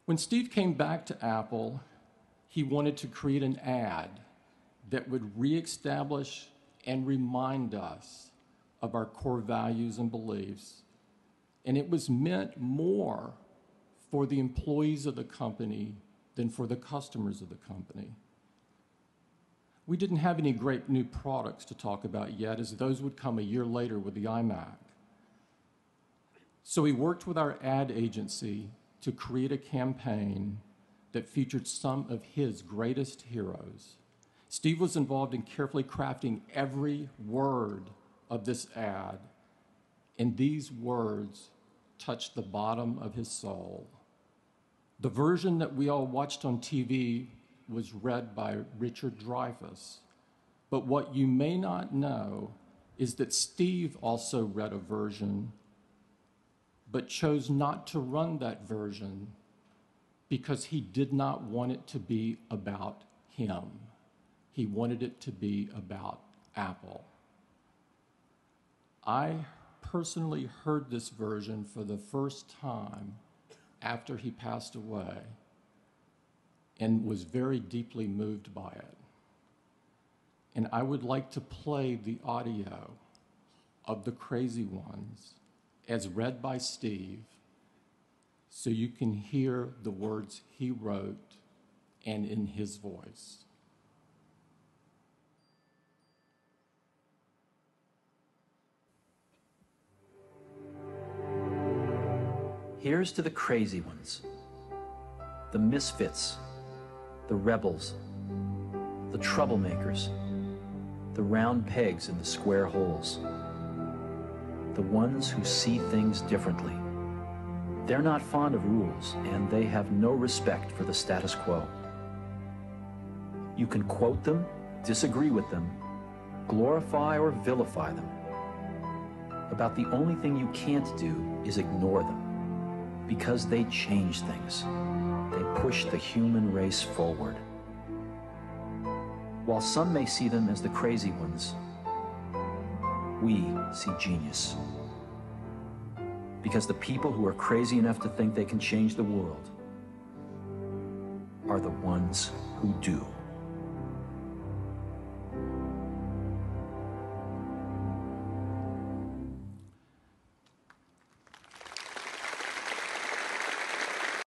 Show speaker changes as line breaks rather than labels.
When Steve came back to Apple, he wanted to create an ad that would reestablish and remind us of our core values and beliefs. And it was meant more for the employees of the company than for the customers of the company. We didn't have any great new products to talk about yet, as those would come a year later with the iMac. So we worked with our ad agency to create a campaign that featured some of his greatest heroes. Steve was involved in carefully crafting every word of this ad, and these words touched the bottom of his soul. The version that we all watched on TV was read by Richard Dreyfuss, but what you may not know is that Steve also read a version but chose not to run that version because he did not want it to be about him. He wanted it to be about Apple. I personally heard this version for the first time after he passed away and was very deeply moved by it. And I would like to play the audio of The Crazy Ones as read by Steve, so you can hear the words he wrote and in his voice.
Here's to the crazy ones, the misfits, the rebels, the troublemakers, the round pegs in the square holes, the ones who see things differently. They're not fond of rules, and they have no respect for the status quo. You can quote them, disagree with them, glorify or vilify them. About the only thing you can't do is ignore them, because they change things. They push the human race forward. While some may see them as the crazy ones, we see genius. Because the people who are crazy enough to think they can change the world are the ones who do.